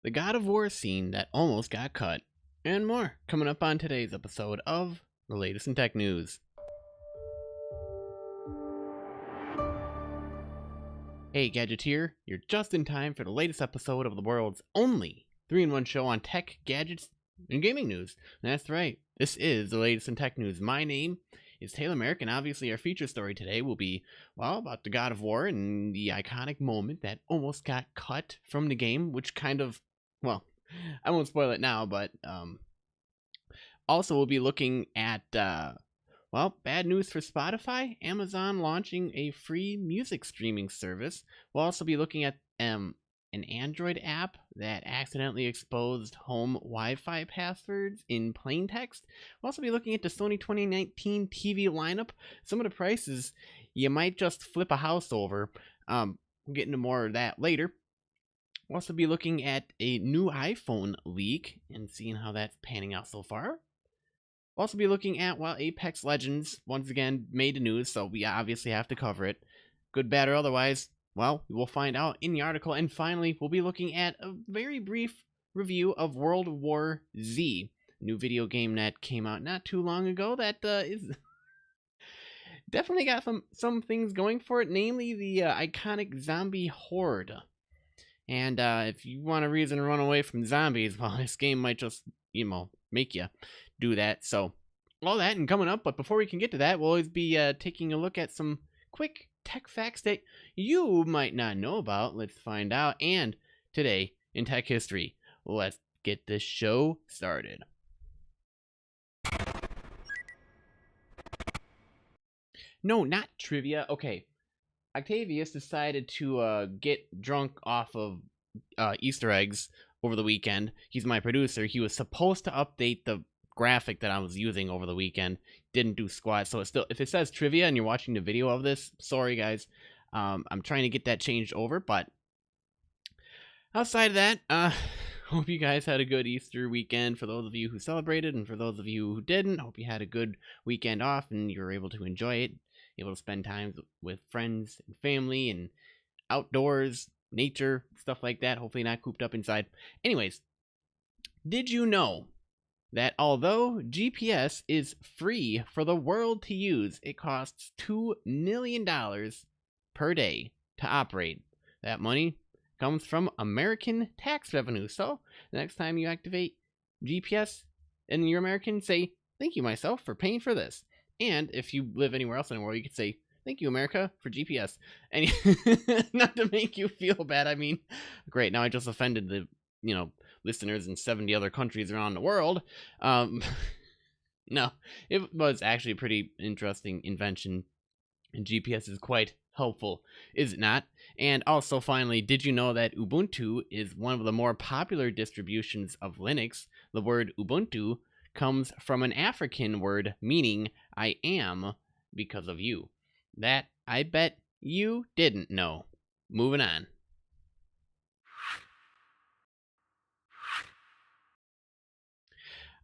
the God of War scene that almost got cut, and more coming up on today's episode of the latest in tech news. Hey Gadgeteer, you're just in time for the latest episode of the world's only 3-in-1 show on tech, gadgets, and gaming news. That's right, this is the latest in tech news. My name is Taylor Merrick, and obviously our feature story today will be, well, about the God of War and the iconic moment that almost got cut from the game, which kind of, well, I won't spoil it now, but also we'll be looking at, well, bad news for Spotify, Amazon launching a free music streaming service. We'll also be looking at an Android app that accidentally exposed home Wi-Fi passwords in plain text. We'll also be looking at the Sony 2019 TV lineup. Some of the prices, you might just flip a house over. We'll get into more of that later. We'll also be looking at a new iPhone leak and seeing how that's panning out so far. We'll also be looking at, well, Apex Legends once again made the news, so we obviously have to cover it. Good, bad, or otherwise, well, we'll find out in the article. And finally, we'll be looking at a very brief review of World War Z, a new video game that came out not too long ago that is definitely got some things going for it, namely the iconic zombie horde. And if you want a reason to run away from zombies, well, this game might just, make you do that. So all that and coming up, but before we can get to that, we'll always be taking a look at some quick tech facts that you might not know about. Let's find out. And today in tech history, let's get this show started. No, not trivia. Okay, Octavius decided to get drunk off of Easter eggs over the weekend. He's my producer. He was supposed to update the graphic that I was using over the weekend. Didn't do squat, so it's still, if it says trivia and you're watching the video of this, sorry guys. I'm trying to get that changed over, but outside of that, hope you guys had a good Easter weekend. For those of you who celebrated, and for those of you who didn't, hope you had a good weekend off and you were able to enjoy it, able to spend time with friends and family and outdoors, nature, stuff like that. Hopefully not cooped up inside. Anyways, did you know that although GPS is free for the world to use, it costs $2 million per day to operate? That money comes from American tax revenue. So the next time you activate GPS and you're American, say, thank you myself for paying for this. And if you live anywhere else in the world, you could say, thank you, America, for GPS. And not to make you feel bad, I mean, great, now I just offended the, listeners in 70 other countries around the world. No, it was actually a pretty interesting invention, and GPS is quite helpful, is it not? And also, finally, did you know that Ubuntu is one of the more popular distributions of Linux? The word Ubuntu comes from an African word meaning I am because of you. That I bet you didn't know. Moving on.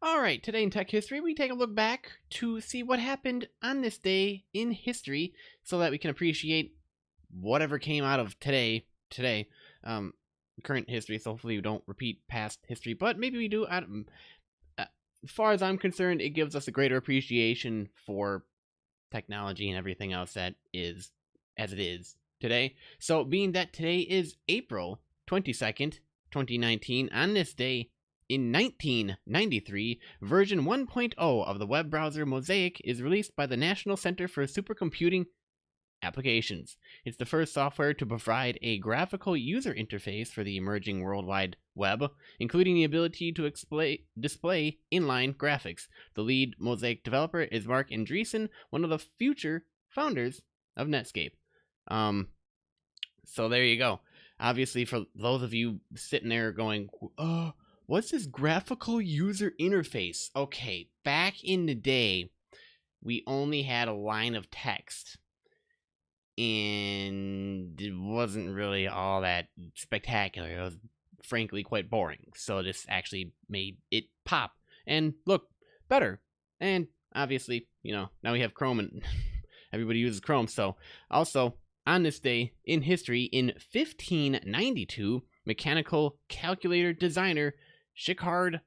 Alright, today in tech history, we take a look back to see what happened on this day in history so that we can appreciate whatever came out of today, current history, so hopefully we don't repeat past history, but maybe we do. As far as I'm concerned, it gives us a greater appreciation for technology and everything else that is as it is today. So being that today is April 22nd, 2019, on this day in 1993, version 1.0 of the web browser Mosaic is released by the National Center for Supercomputing Applications. It's the first software to provide a graphical user interface for the emerging World Wide Web, including the ability to display inline graphics. The lead Mosaic developer is Mark Andreessen, one of the future founders of Netscape. So there you go. Obviously, for those of you sitting there going, what's this graphical user interface? Okay, back in the day, we only had a line of text, and it wasn't really all that spectacular. It was frankly quite boring. So this actually made it pop and look better. And obviously, now we have Chrome and everybody uses Chrome. So also on this day in history, in 1592, mechanical calculator designer Schickard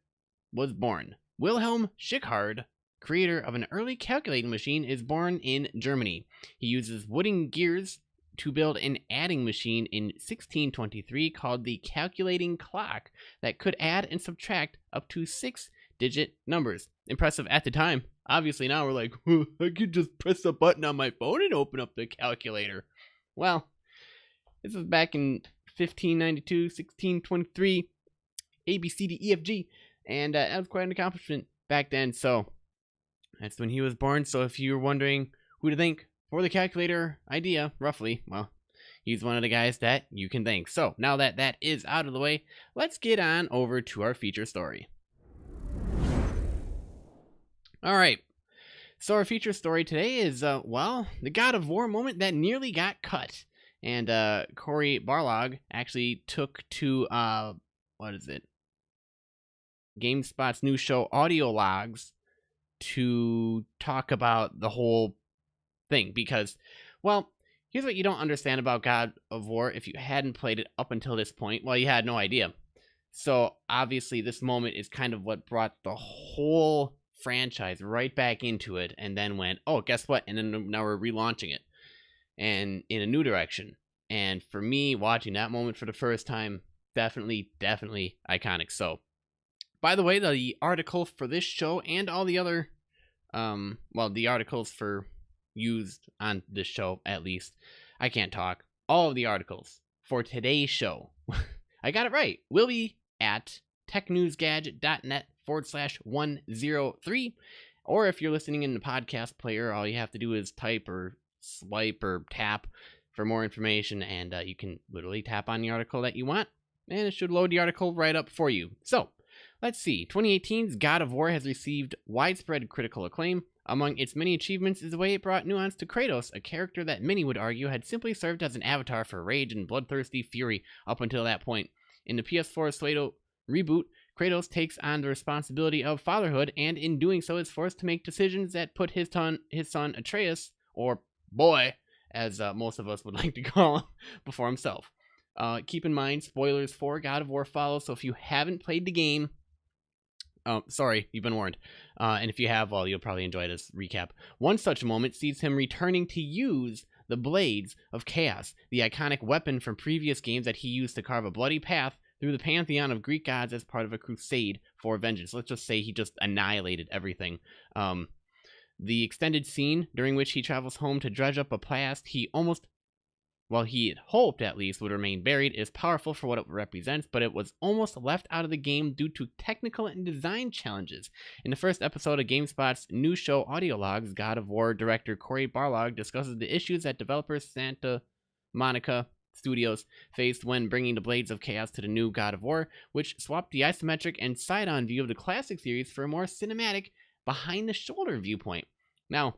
was born. Wilhelm Schickard, creator of an early calculating machine, is born in Germany. He uses wooden gears to build an adding machine in 1623 called the calculating clock that could add and subtract up to 6-digit numbers. Impressive at the time. Obviously now we're like, I could just press a button on my phone and open up the calculator. Well, this was back in 1592, 1623, A, B, C, D, E, F, G, and that was quite an accomplishment back then. So that's when he was born. So if you're wondering who to thank for the calculator idea, roughly, well, he's one of the guys that you can thank. So now that that is out of the way, let's get on over to our feature story. All right. So our feature story today is, well, the God of War moment that nearly got cut. And Cory Barlog actually took to, what is it? GameSpot's new show, Audio Logs, to talk about the whole thing. Because, well, here's what you don't understand about God of War if you hadn't played it up until this point. Well, you had no idea. So, obviously, this moment is kind of what brought the whole franchise right back into it, and then went, oh, guess what? And then now we're relaunching it, and in a new direction. And for me, watching that moment for the first time, definitely iconic. So, by the way, the article for this show and all the other, well, the articles for used on this show, at least, I can't talk, all of the articles for today's show, I got it right, will be at technewsgadget.net/103, or if you're listening in the podcast player, all you have to do is type or swipe or tap for more information, and you can literally tap on the article that you want, and it should load the article right up for you. So, let's see. 2018's God of War has received widespread critical acclaim. Among its many achievements is the way it brought nuance to Kratos, a character that many would argue had simply served as an avatar for rage and bloodthirsty fury up until that point. In the PS4 Slato reboot, Kratos takes on the responsibility of fatherhood, and in doing so is forced to make decisions that put his son Atreus, or boy, as most of us would like to call him, before himself. Keep in mind, spoilers for God of War follow, so if you haven't played the game, sorry, you've been warned. And if you have, well, you'll probably enjoy this recap. One such moment sees him returning to use the Blades of Chaos, the iconic weapon from previous games that he used to carve a bloody path through the pantheon of Greek gods as part of a crusade for vengeance. Let's just say he just annihilated everything. The extended scene during which he travels home to dredge up a past he had hoped at least would remain buried is powerful for what it represents, but it was almost left out of the game due to technical and design challenges. In the first episode of GameSpot's new show Audio Logs, God of War director Cory Barlog discusses the issues that developers Santa Monica Studios faced when bringing the Blades of Chaos to the new God of War, which swapped the isometric and side-on view of the classic series for a more cinematic, behind-the-shoulder viewpoint. Now,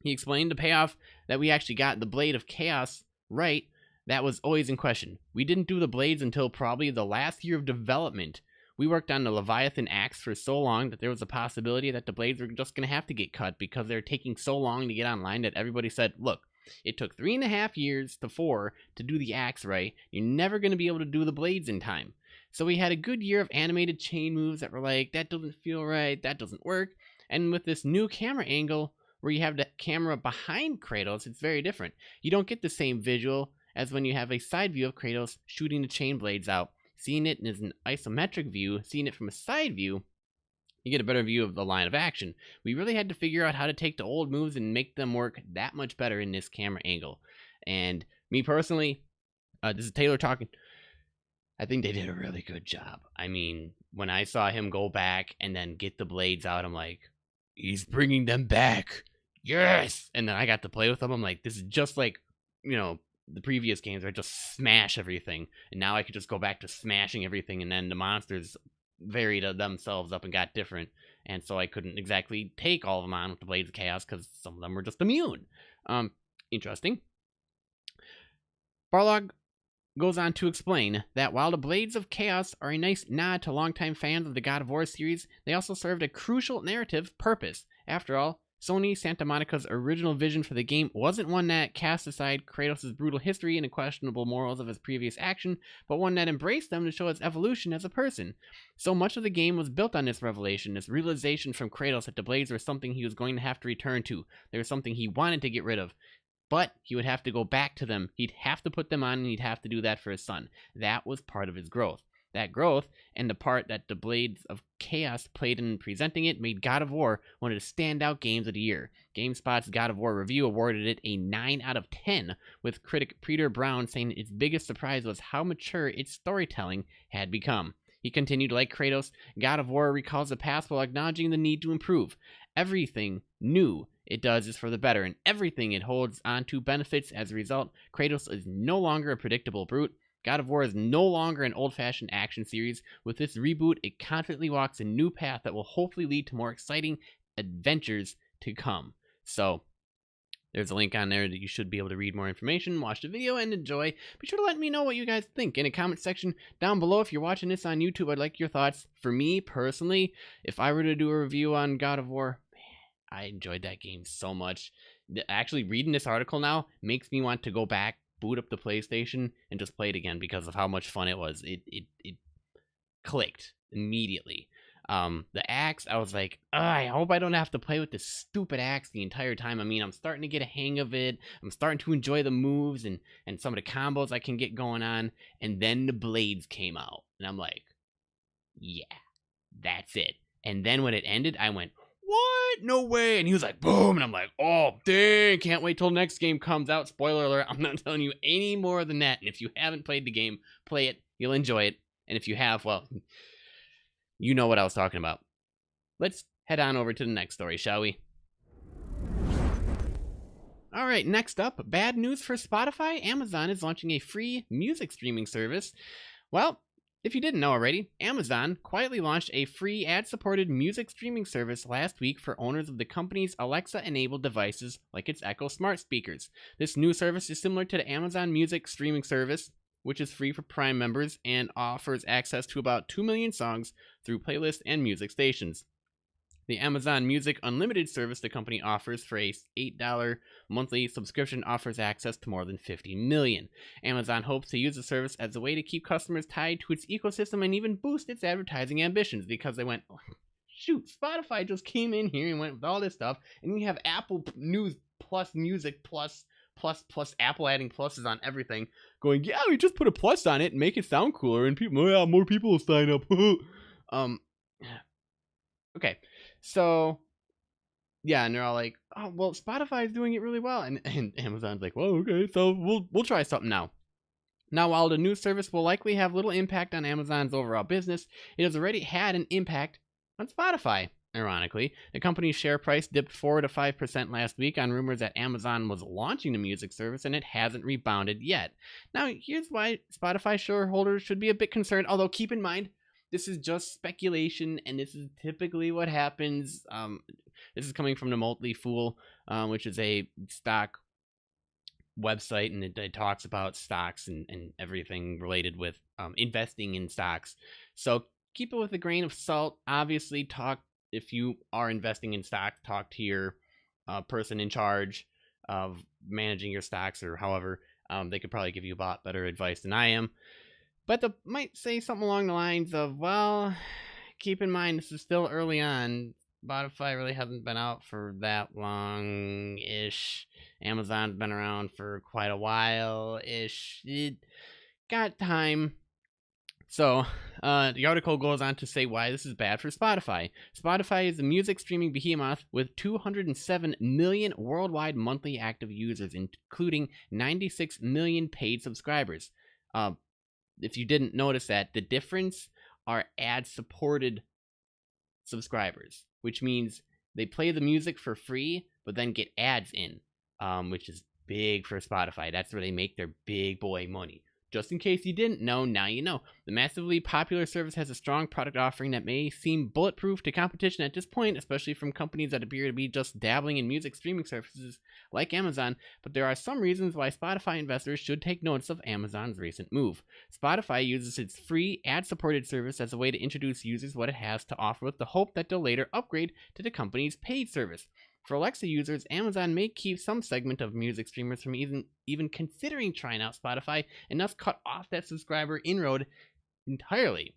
he explained the payoff that we actually got the Blade of Chaos right, that was always in question. We didn't do the blades until probably the last year of development. We worked on the Leviathan axe for so long that there was a possibility that the blades were just going to have to get cut because they're taking so long to get online that everybody said, look, it took 3.5 years to 4 to do the axe right. You're never going to be able to do the blades in time. So we had a good year of animated chain moves that were like, that doesn't feel right, that doesn't work. And with this new camera angle, where you have the camera behind Kratos, it's very different. You don't get the same visual as when you have a side view of Kratos shooting the chain blades out. Seeing it as an isometric view, seeing it from a side view, you get a better view of the line of action. We really had to figure out how to take the old moves and make them work that much better in this camera angle. And me personally, this is Taylor talking, I think they did a really good job. I mean, when I saw him go back and then get the blades out, I'm like, he's bringing them back. Yes! And then I got to play with them. I'm like, this is just like, you know, the previous games where I just smash everything. And now I could just go back to smashing everything. And then the monsters varied themselves up and got different. And so I couldn't exactly take all of them on with the Blades of Chaos because some of them were just immune. Interesting. Barlog goes on to explain that while the Blades of Chaos are a nice nod to longtime fans of the God of War series, they also served a crucial narrative purpose. After all, Sony Santa Monica's original vision for the game wasn't one that cast aside Kratos' brutal history and the questionable morals of his previous action, but one that embraced them to show his evolution as a person. So much of the game was built on this revelation, this realization from Kratos that the blades were something he was going to have to return to. They were something he wanted to get rid of. But he would have to go back to them. He'd have to put them on, and he'd have to do that for his son. That was part of his growth. That growth, and the part that the Blades of Chaos played in presenting it, made God of War one of the standout games of the year. GameSpot's God of War review awarded it a 9 out of 10, with critic Peter Brown saying its biggest surprise was how mature its storytelling had become. He continued, like Kratos, God of War recalls the past while acknowledging the need to improve. Everything new it does is for the better, and everything it holds on to benefits as a result. Kratos is no longer a predictable brute. God of War is no longer an old-fashioned action series. With this reboot, it confidently walks a new path that will hopefully lead to more exciting adventures to come. So, there's a link on there that you should be able to read more information, watch the video, and enjoy. Be sure to let me know what you guys think in the comment section down below. If you're watching this on YouTube, I'd like your thoughts. For me, personally, if I were to do a review on God of War, I enjoyed that game so much. Actually, reading this article now makes me want to go back, boot up the PlayStation, and just play it again because of how much fun it was. It clicked immediately. The axe, I was like, I hope I don't have to play with this stupid axe the entire time. I mean, I'm starting to get a hang of it. I'm starting to enjoy the moves and some of the combos I can get going on. And then the blades came out. And I'm like, yeah, that's it. And then when it ended, I went, what? No way. And he was like, boom. And I'm like, oh, dang. Can't wait till the next game comes out. Spoiler alert. I'm not telling you any more than that. And if you haven't played the game, play it. You'll enjoy it. And if you have, well, you know what I was talking about. Let's head on over to the next story, shall we? All right, next up, bad news for Spotify. Amazon is launching a free music streaming service. Well, if you didn't know already, Amazon quietly launched a free ad-supported music streaming service last week for owners of the company's Alexa-enabled devices like its Echo smart speakers. This new service is similar to the Amazon Music streaming service, which is free for Prime members and offers access to about 2 million songs through playlists and music stations. The Amazon Music Unlimited service the company offers for a $8 monthly subscription offers access to more than 50 million. Amazon hopes to use the service as a way to keep customers tied to its ecosystem and even boost its advertising ambitions, because they went, oh, shoot, Spotify just came in here and went with all this stuff, and you have Apple News plus Music plus Apple adding pluses on everything, going, yeah, we just put a plus on it and make it sound cooler, and people, yeah, more people will sign up. Okay, so yeah, and they're all like, oh, well, Spotify is doing it really well, and Amazon's like, well, okay, so we'll try something now. Now, while the new service will likely have little impact on Amazon's overall business, it has already had an impact on Spotify. Ironically, the company's share price dipped 4 to 5% last week on rumors that Amazon was launching the music service, and it hasn't rebounded yet. Now, here's why Spotify shareholders should be a bit concerned, although keep in mind, this is just speculation, and this is typically what happens. This is coming from the Motley Fool, which is a stock website, and it talks about stocks and everything related with investing in stocks. So keep it with a grain of salt. Obviously, if you are investing in stocks, talk to your person in charge of managing your stocks, or however. They could probably give you a lot better advice than I am. But they might say something along the lines of, well, keep in mind, this is still early on. Spotify really hasn't been out for that long-ish. Amazon's been around for quite a while-ish. It got time. So, the article goes on to say why this is bad for Spotify. Spotify is a music streaming behemoth with 207 million worldwide monthly active users, including 96 million paid subscribers. If you didn't notice that, the difference are ad-supported subscribers, which means they play the music for free, but then get ads in, which is big for Spotify. That's where they make their big boy money. Just in case you didn't know, now you know. The massively popular service has a strong product offering that may seem bulletproof to competition at this point, especially from companies that appear to be just dabbling in music streaming services like Amazon, but there are some reasons why Spotify investors should take notice of Amazon's recent move. Spotify uses its free, ad-supported service as a way to introduce users what it has to offer with the hope that they'll later upgrade to the company's paid service. For Alexa users, Amazon may keep some segment of music streamers from even considering trying out Spotify, and thus cut off that subscriber inroad entirely.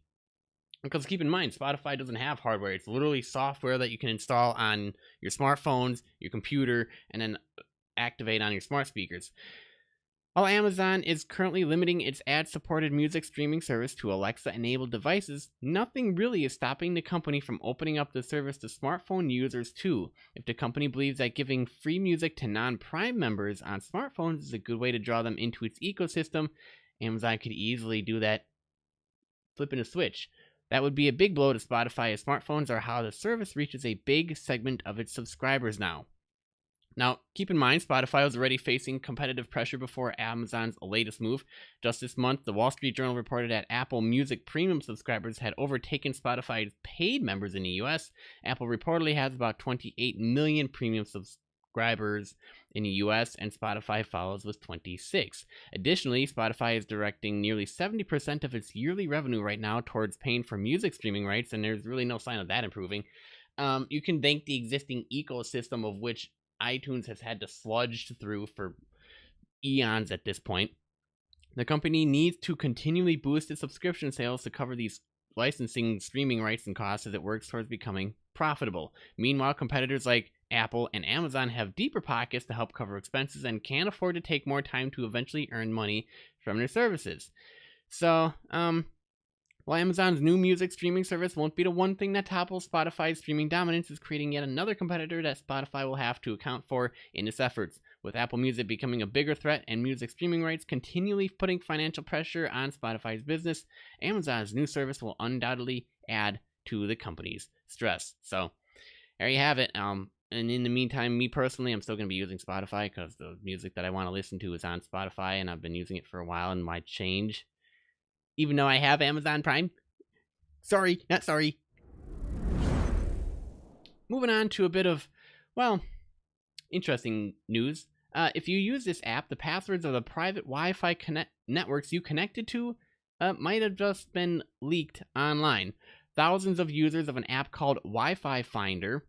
Because keep in mind, Spotify doesn't have hardware. It's literally software that you can install on your smartphones, your computer, and then activate on your smart speakers. While Amazon is currently limiting its ad-supported music streaming service to Alexa-enabled devices, nothing really is stopping the company from opening up the service to smartphone users too. If the company believes that giving free music to non-Prime members on smartphones is a good way to draw them into its ecosystem, Amazon could easily do that, flipping a switch. That would be a big blow to Spotify, as smartphones are how the service reaches a big segment of its subscribers now. Now, keep in mind, Spotify was already facing competitive pressure before Amazon's latest move. Just this month, the Wall Street Journal reported that Apple Music Premium subscribers had overtaken Spotify's paid members in the US. Apple reportedly has about 28 million premium subscribers in the US, and Spotify follows with 26. Additionally, Spotify is directing nearly 70% of its yearly revenue right now towards paying for music streaming rights, and there's really no sign of that improving. You can thank the existing ecosystem of which iTunes has had to sludge through for eons at this point. The company needs to continually boost its subscription sales to cover these licensing streaming rights and costs as it works towards becoming profitable. Meanwhile, competitors like Apple and Amazon have deeper pockets to help cover expenses and can't afford to take more time to eventually earn money from their services. So, while Amazon's new music streaming service won't be the one thing that topples Spotify's streaming dominance, is creating yet another competitor that Spotify will have to account for in its efforts. With Apple Music becoming a bigger threat and music streaming rights continually putting financial pressure on Spotify's business, Amazon's new service will undoubtedly add to the company's stress. So, there you have it. And in the meantime, me personally, I'm still going to be using Spotify because the music that I want to listen to is on Spotify, and I've been using it for a while and might change. Even though I have Amazon Prime. Sorry, not sorry. Moving on to a bit of, well, interesting news. If you use this app, the passwords of the private Wi-Fi networks you connected to might have just been leaked online. Thousands of users of an app called Wi-Fi Finder,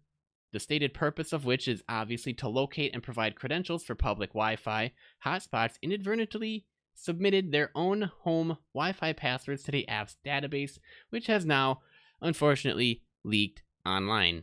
the stated purpose of which is obviously to locate and provide credentials for public Wi-Fi hotspots, inadvertently submitted their own home Wi-Fi passwords to the app's database, which has now, unfortunately, leaked online.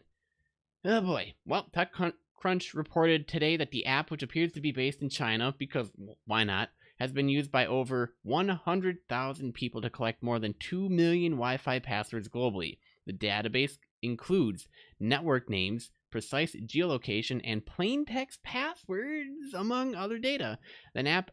Oh boy. Well, TechCrunch reported today that the app, which appears to be based in China, because why not, has been used by over 100,000 people to collect more than 2 million Wi-Fi passwords globally. The database includes network names, precise geolocation, and plain text passwords, among other data. The app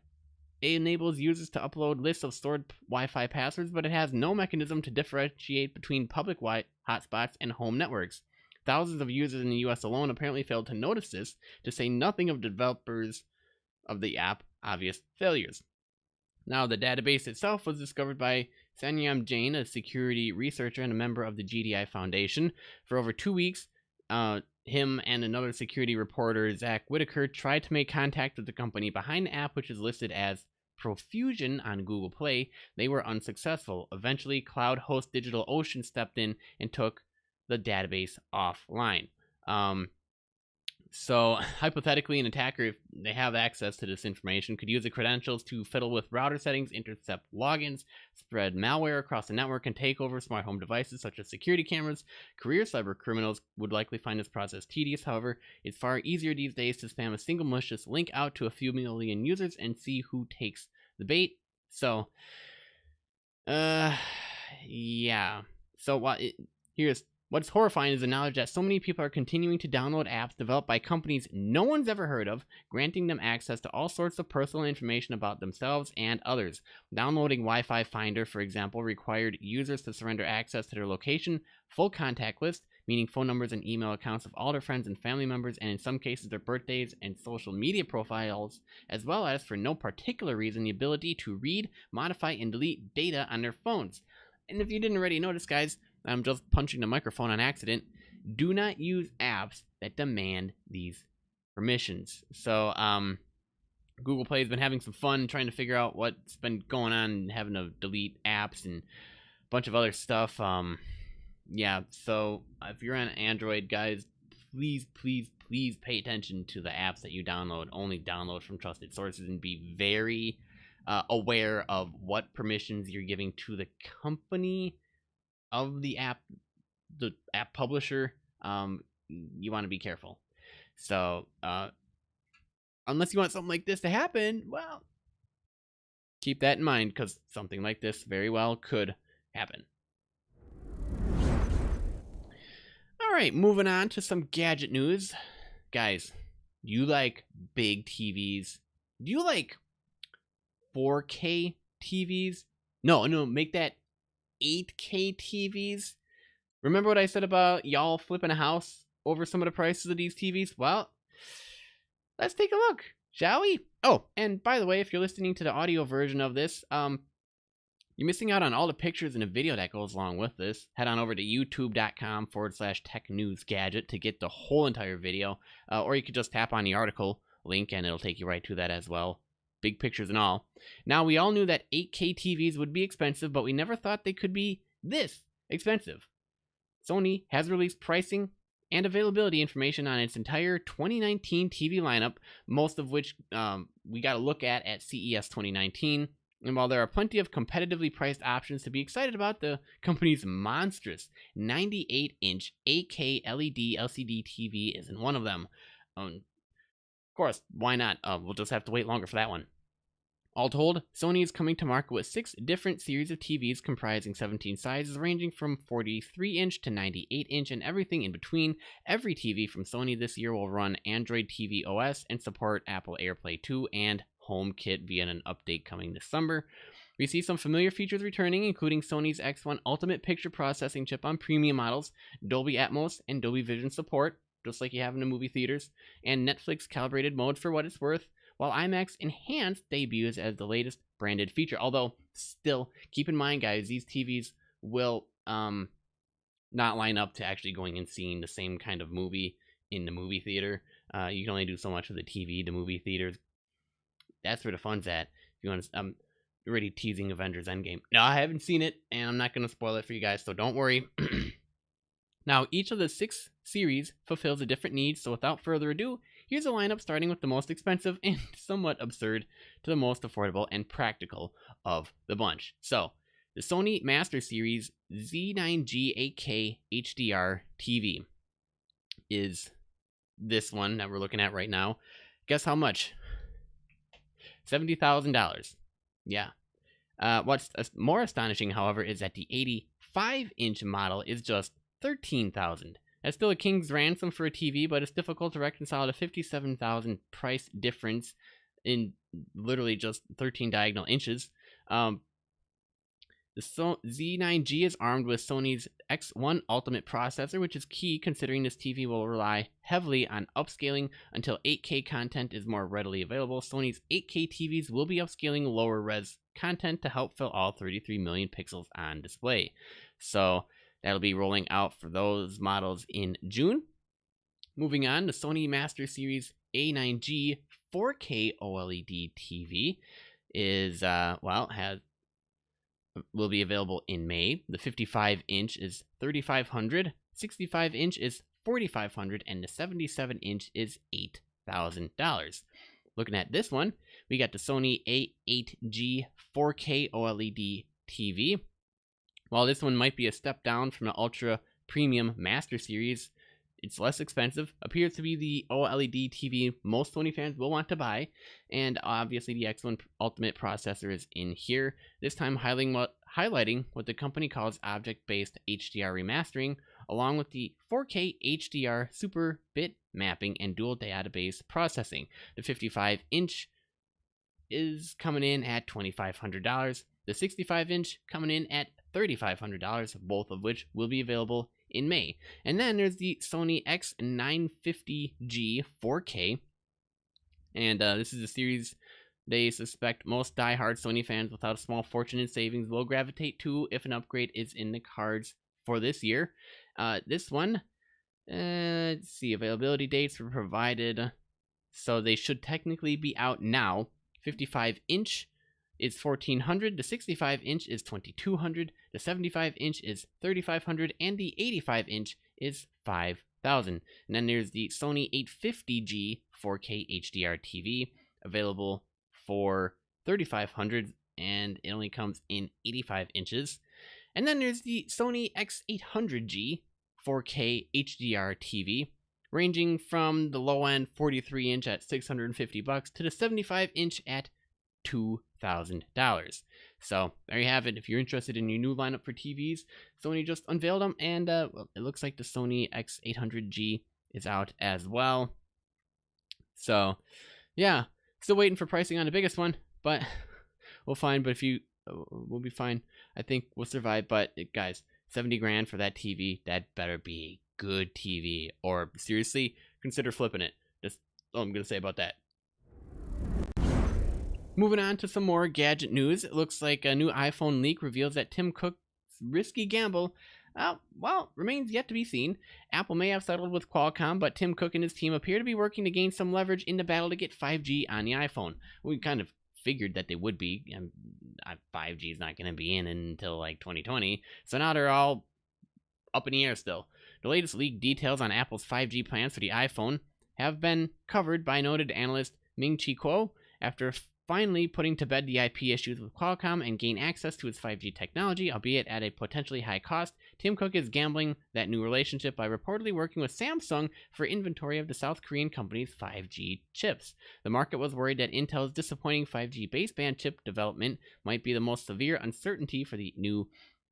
enables users to upload lists of stored Wi-Fi passwords, but it has no mechanism to differentiate between public hotspots and home networks. Thousands of users in the US alone apparently failed to notice this, to say nothing of developers of the app obvious failures. Now, the database itself was discovered by Sanyam Jain, a security researcher and a member of the GDI Foundation. For over 2 weeks, him and another security reporter, Zach Whitaker, tried to make contact with the company behind the app, which is listed as Profusion on Google Play. They were unsuccessful. Eventually, cloud host DigitalOcean stepped in and took the database offline. So, hypothetically, an attacker, if they have access to this information, could use the credentials to fiddle with router settings, intercept logins, spread malware across the network, and take over smart home devices such as security cameras. Career cyber criminals would likely find this process tedious. However, it's far easier these days to spam a single malicious link out to a few million users and see who takes the bait. So, yeah. So, what's horrifying is the knowledge that so many people are continuing to download apps developed by companies no one's ever heard of, granting them access to all sorts of personal information about themselves and others. Downloading Wi-Fi Finder, for example, required users to surrender access to their location, full contact list, meaning phone numbers and email accounts of all their friends and family members, and in some cases their birthdays and social media profiles, as well as, for no particular reason, the ability to read, modify, and delete data on their phones. And if you didn't already notice, guys, I'm just punching the microphone on accident. Do not use apps that demand these permissions. So, Google Play has been having some fun trying to figure out what's been going on and having to delete apps and a bunch of other stuff. Yeah, so if you're on Android, guys, please please pay attention to the apps that you download. Only download from trusted sources and be very aware of what permissions you're giving to the company of the app publisher. You want to be careful. So unless you want something like this to happen, well, keep that in mind, because something like this very well could happen. All right, moving on to some gadget news. Guys, do you like big TVs? Do you like 4K TVs? No, make that 8K TVs. Remember what I said about y'all flipping a house over some of the prices of these TVs? Well, let's take a look, shall we? Oh, and by the way, if you're listening to the audio version of this, you're missing out on all the pictures and the video that goes along with this. Head on over to youtube.com/TechNewsGadget to get the whole entire video, or you could just tap on the article link and it'll take you right to that as well. Big pictures and all. Now, we all knew that 8K TVs would be expensive, but we never thought they could be this expensive. Sony has released pricing and availability information on its entire 2019 TV lineup, most of which we got to look at CES 2019. And while there are plenty of competitively priced options to be excited about, the company's monstrous 98-inch 8K LED LCD TV isn't one of them. Of course, why not? We'll just have to wait longer for that one. All told, Sony is coming to market with 6 different series of TVs comprising 17 sizes ranging from 43-inch to 98-inch and everything in between. Every TV from Sony this year will run Android TV OS and support Apple AirPlay 2 and HomeKit via an update coming this summer. We see some familiar features returning, including Sony's X1 Ultimate Picture Processing chip on premium models, Dolby Atmos and Dolby Vision support, just like you have in the movie theaters, and Netflix calibrated mode for what it's worth, while IMAX Enhanced debuts as the latest branded feature. Although, still, keep in mind, guys, these TVs will not line up to actually going and seeing the same kind of movie in the movie theater. You can only do so much with the TV. The movie theaters, that's where the fun's at. If you want to, I'm already teasing Avengers Endgame. No, I haven't seen it, and I'm not going to spoil it for you guys, so don't worry. Now, each of the 6 series fulfills a different need, so without further ado, here's a lineup starting with the most expensive and somewhat absurd to the most affordable and practical of the bunch. So, the Sony Master Series Z9G 8K HDR TV is this one that we're looking at right now. Guess how much? $70,000. Yeah. What's more astonishing, however, is that the 85-inch model is just $13,000. That's still a king's ransom for a TV, but it's difficult to reconcile the $57,000 price difference in literally just 13 diagonal inches. The Z9G is armed with Sony's X1 Ultimate processor, which is key considering this TV will rely heavily on upscaling until 8K content is more readily available. Sony's 8K TVs will be upscaling lower res content to help fill all 33 million pixels on display. So that'll be rolling out for those models in June. Moving on, the Sony Master Series A9G 4K OLED TV is, will be available in May. The 55-inch is $3,500, 65-inch is $4,500, and the 77-inch is $8,000. Looking at this one, we got the Sony A8G 4K OLED TV. While this one might be a step down from the ultra premium Master Series, it's less expensive, appears to be the OLED TV most Sony fans will want to buy, and obviously the X1 Ultimate processor is in here, this time highlighting what the company calls object-based HDR remastering, along with the 4K HDR super bit mapping and dual database processing. The 55-inch is coming in at $2,500, the 65-inch coming in at $3,500, both of which will be available in May. And then there's the Sony X950G 4K, and this is a series they suspect most die-hard Sony fans without a small fortune in savings will gravitate to if an upgrade is in the cards for this year. This one, let's see, availability dates were provided, so they should technically be out now. 55-inch is $1,400, the 65-inch is $2,200, the 75-inch is $3,500, and the 85-inch is $5,000. $2,000. And then there's the Sony 850G 4K HDR TV, available for $3,500, and it only comes in 85 inches. And then there's the Sony X800G 4K HDR TV, ranging from the low end 43-inch at $650 to the 75-inch at $2,000. So there you have it. If you're interested in your new lineup for TVs, Sony just unveiled them, and well, it looks like the Sony X800G is out as well. So yeah, still waiting for pricing on the biggest one, but we'll find. But if you, we'll be fine. I think we'll survive. But guys, 70 grand for that TV, that better be a good TV, or seriously, consider flipping it. That's all I'm gonna say about that. Moving on to some more gadget news. It looks like a new iPhone leak reveals that Tim Cook's risky gamble, remains yet to be seen. Apple may have settled with Qualcomm, but Tim Cook and his team appear to be working to gain some leverage in the battle to get 5G on the iPhone. We kind of figured that they would be. 5G is not going to be in until like 2020, so now they're all up in the air still. The latest leaked details on Apple's 5G plans for the iPhone have been covered by noted analyst Ming-Chi Kuo after finally putting to bed the IP issues with Qualcomm and gain access to its 5G technology, albeit at a potentially high cost. Tim Cook is gambling that new relationship by reportedly working with Samsung for inventory of the South Korean company's 5G chips. The market was worried that Intel's disappointing 5G baseband chip development might be the most severe uncertainty for the new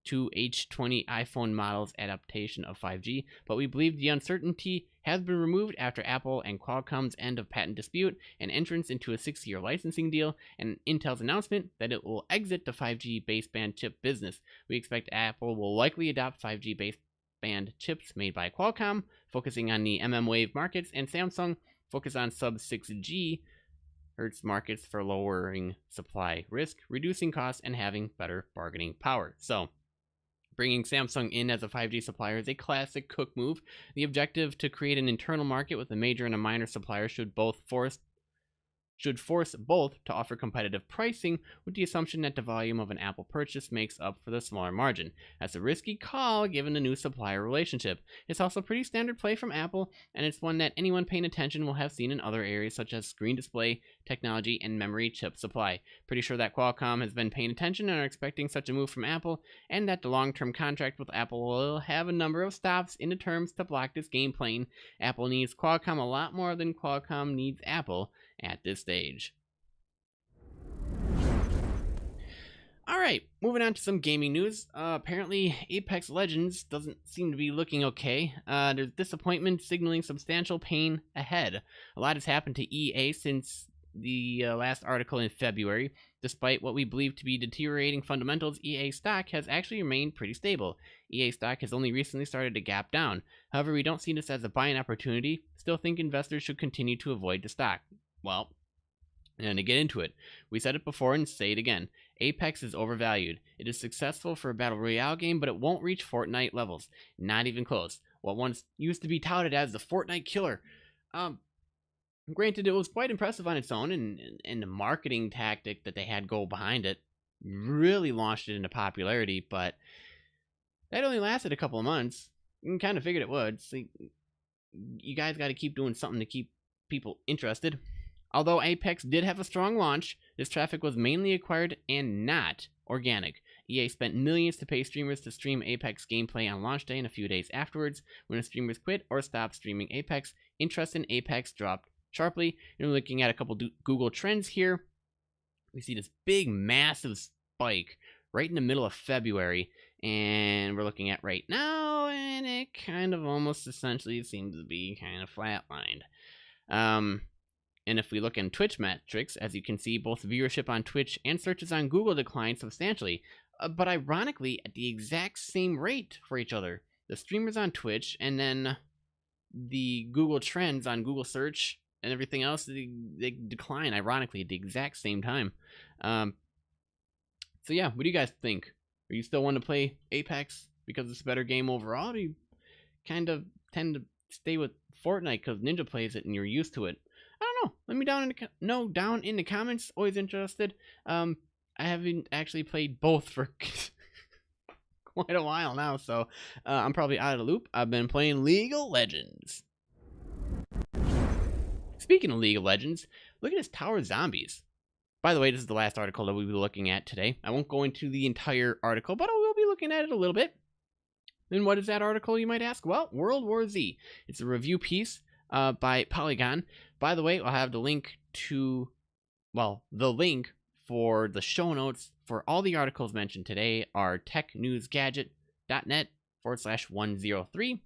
2H20 iPhone model's adaptation of 5G, but we believe the uncertainty has been removed after Apple and Qualcomm's end of patent dispute, an entrance into a 6-year licensing deal, and Intel's announcement that it will exit the 5G baseband chip business. We expect Apple will likely adopt 5G baseband chips made by Qualcomm, focusing on the mmWave markets, and Samsung focus on sub-6 GHz markets for lowering supply risk, reducing costs, and having better bargaining power. So, bringing Samsung in as a 5G supplier is a classic Cook move. The objective to create an internal market with a major and a minor supplier should force both to offer competitive pricing, with the assumption that the volume of an Apple purchase makes up for the smaller margin. That's a risky call given the new supplier relationship. It's also pretty standard play from Apple, and it's one that anyone paying attention will have seen in other areas such as screen display, technology, and memory chip supply. Pretty sure that Qualcomm has been paying attention and are expecting such a move from Apple, and that the long-term contract with Apple will have a number of stops in the terms to block this game playing. Apple needs Qualcomm a lot more than Qualcomm needs Apple at this stage. Alright, moving on to some gaming news. Apparently, Apex Legends doesn't seem to be looking okay. There's disappointment signaling substantial pain ahead. A lot has happened to EA since the last article in February. Despite what we believe to be deteriorating fundamentals, EA stock has actually remained pretty stable. EA stock has only recently started to gap down. However, we don't see this as a buying opportunity. Still think investors should continue to avoid the stock. Well, and to get into it, we said it before and say it again. Apex is overvalued. It is successful for a battle royale game, but it won't reach Fortnite levels. Not even close. What once used to be touted as the Fortnite killer. Granted, it was quite impressive on its own, and the marketing tactic that they had go behind it really launched it into popularity, but that only lasted a couple of months. You kind of figured it would. So you guys got to keep doing something to keep people interested. Although Apex did have a strong launch, this traffic was mainly acquired and not organic. EA spent millions to pay streamers to stream Apex gameplay on launch day and a few days afterwards. When the streamers quit or stopped streaming Apex, interest in Apex dropped sharply. You're looking at a couple Google trends here. We see this big, massive spike right in the middle of February, and we're looking at right now, and it kind of almost essentially seems to be kind of flatlined. And if we look in Twitch metrics, as you can see, both viewership on Twitch and searches on Google declined substantially, but ironically at the exact same rate for each other. The streamers on Twitch and then the Google trends on Google search and everything else, they decline ironically at the exact same time. So yeah, what do you guys think? Are you still want to play Apex because it's a better game overall? Or do you kind of tend to stay with Fortnite because Ninja plays it and you're used to it? I don't know. Let me know down in the comments. Always interested. I haven't actually played both for quite a while now, so I'm probably out of the loop. I've been playing League of Legends. Speaking of League of Legends, look at this Tower of Zombies. By the way, this is the last article that we'll be looking at today. I won't go into the entire article, but I will be looking at it a little bit. And what is that article, you might ask? Well, World War Z. It's a review piece by Polygon. By the way, I'll have the link to, well, the link for the show notes for all the articles mentioned today are technewsgadget.net/103.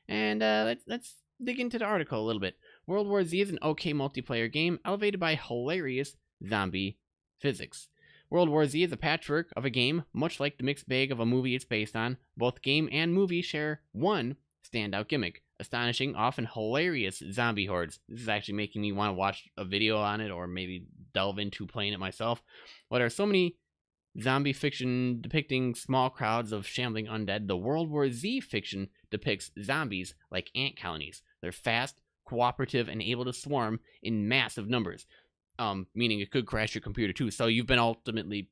And let's dig into the article a little bit. World War Z is an okay multiplayer game elevated by hilarious zombie physics. World War Z is a patchwork of a game, much like the mixed bag of a movie it's based on. Both game and movie share one standout gimmick: astonishing, often hilarious zombie hordes. This is actually making me want to watch a video on it or maybe delve into playing it myself. But there are so many zombie fiction depicting small crowds of shambling undead, the World War Z fiction depicts zombies like ant colonies. They're fast, cooperative, and able to swarm in massive numbers. Meaning it could crash your computer too. So you've been ultimately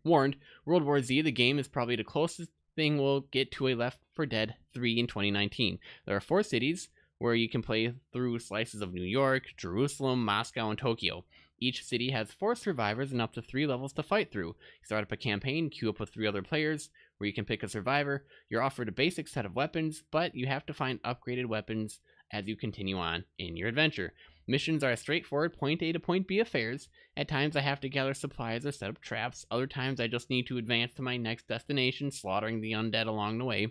warned. World War Z, the game, is probably the closest thing we'll get to a Left 4 Dead 3 in 2019. There are 4 cities where you can play through slices of New York, Jerusalem, Moscow, and Tokyo. Each city has 4 survivors and up to 3 levels to fight through. You start up a campaign, queue up with 3 other players, where you can pick a survivor. You're offered a basic set of weapons, but you have to find upgraded weapons as you continue on in your adventure. Missions are straightforward point A to point B affairs. At times I have to gather supplies or set up traps. Other times I just need to advance to my next destination, slaughtering the undead along the way.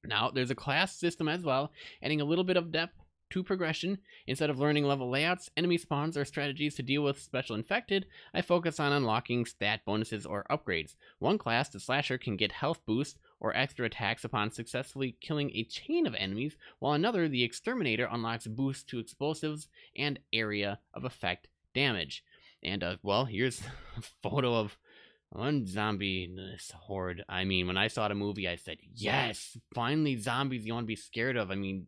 Now, there's a class system as well, adding a little bit of depth to progression. Instead of learning level layouts, enemy spawns, or strategies to deal with special infected, I focus on unlocking stat bonuses or upgrades. One class, the Slasher, can get health boost or extra attacks upon successfully killing a chain of enemies, while another, the Exterminator, unlocks boosts to explosives and area of effect damage. And, well, here's a photo of one zombie in this horde. I mean, when I saw the movie, I said, yes, finally zombies you want to be scared of. I mean,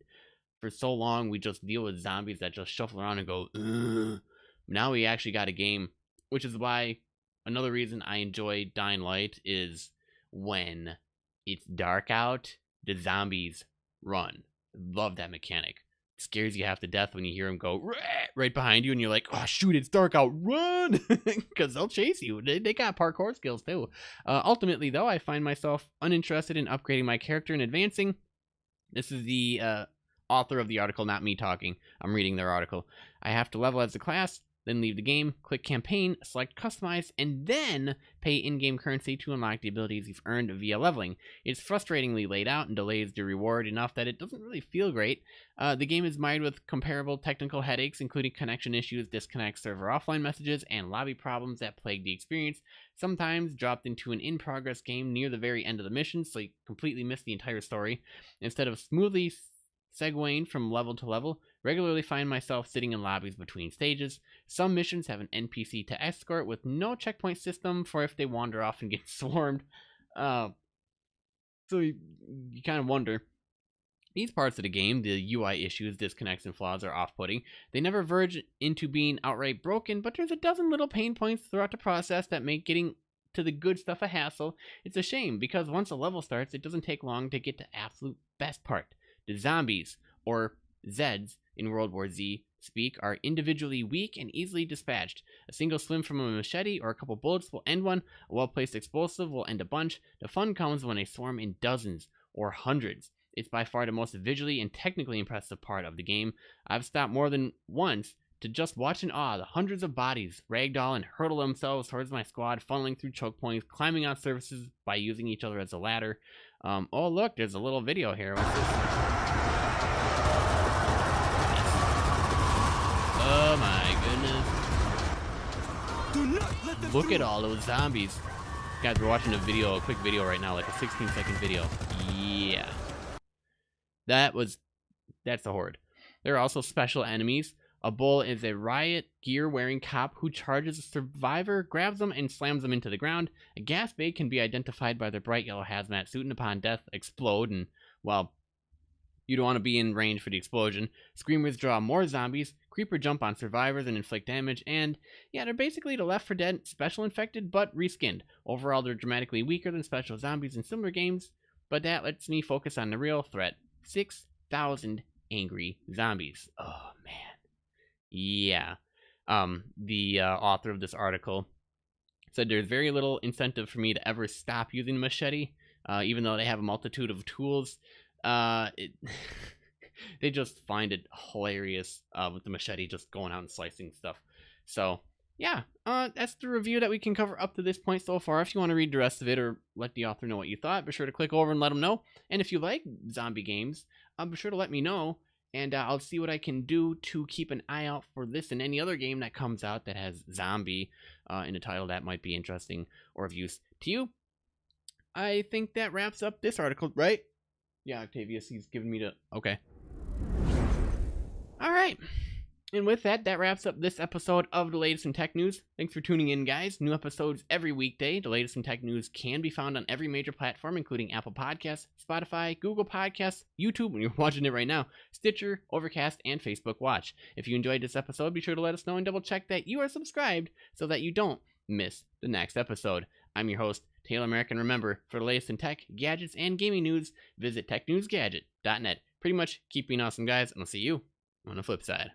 for so long, we just deal with zombies that just shuffle around and go, ugh. Now we actually got a game, which is why another reason I enjoy Dying Light is when it's dark out, the zombies run. Love that mechanic. It scares you half to death when you hear them go right behind you and you're like, oh shoot, it's dark out, run! Because they'll chase you. They got parkour skills too. Ultimately though, I find myself uninterested in upgrading my character and advancing. This is the author of the article, not me talking. I'm reading their article. I have to level as a class, then leave the game, click campaign, select customize, and then pay in-game currency to unlock the abilities you've earned via leveling. It's frustratingly laid out and delays the reward enough that it doesn't really feel great. The game is mired with comparable technical headaches, including connection issues, disconnect server offline messages, and lobby problems that plague the experience. Sometimes dropped into an in-progress game near the very end of the mission, so you completely miss the entire story. Instead of smoothly segueing from level to level, regularly find myself sitting in lobbies between stages. Some missions have an NPC to escort with no checkpoint system for if they wander off and get swarmed. So you kind of wonder. These parts of the game, the UI issues, disconnects, and flaws are off-putting. They never verge into being outright broken, but there's a dozen little pain points throughout the process that make getting to the good stuff a hassle. It's a shame, because once a level starts, it doesn't take long to get to the absolute best part. The zombies, or Zeds in World War Z speak, are individually weak and easily dispatched. A single swing from a machete or a couple bullets will end one. A well-placed explosive will end a bunch. The fun comes when they swarm in dozens or hundreds. It's by far the most visually and technically impressive part of the game. I've stopped more than once to just watch in awe the hundreds of bodies ragdoll and hurtle themselves towards my squad, funneling through choke points, climbing on surfaces by using each other as a ladder. Oh look, there's a little video here. What's this? Oh my goodness. Look at all those zombies. Guys, we're watching a quick video right now, like a 16-second video. Yeah. That's the horde. There are also special enemies. A bull is a riot gear wearing cop who charges a survivor, grabs them, and slams them into the ground. A gas bag can be identified by their bright yellow hazmat suit and upon death explode and, well, You don't want to be in range for the explosion. Screamers draw more zombies. Creeper jump on survivors and inflict damage. And yeah, they're basically the Left 4 Dead special infected, but reskinned. Overall, they're dramatically weaker than special zombies in similar games, but that lets me focus on the real threat. 6,000 angry zombies. Oh, man. Yeah. The author of this article said there's very little incentive for me to ever stop using the machete, even though they have a multitude of tools. They just find it hilarious with the machete just going out and slicing stuff. So yeah, that's the review that we can cover up to this point so far. If you want to read the rest of it or let the author know what you thought, be sure to click over and let them know. And if you like zombie games, be sure to let me know, and I'll see what I can do to keep an eye out for this and any other game that comes out that has zombie in the title that might be interesting or of use to you. I think that wraps up this article, right? Yeah, Octavius, he's giving me the... Okay. All right. And with that, that wraps up this episode of The Latest in Tech News. Thanks for tuning in, guys. New episodes every weekday. The Latest in Tech News can be found on every major platform, including Apple Podcasts, Spotify, Google Podcasts, YouTube, when you're watching it right now, Stitcher, Overcast, and Facebook Watch. If you enjoyed this episode, be sure to let us know and double check that you are subscribed so that you don't miss the next episode. I'm your host, Taylor American. Remember, for the latest in tech, gadgets, and gaming news, visit TechNewsGadget.net. Pretty much keep being awesome, guys, and I'll see you on the flip side.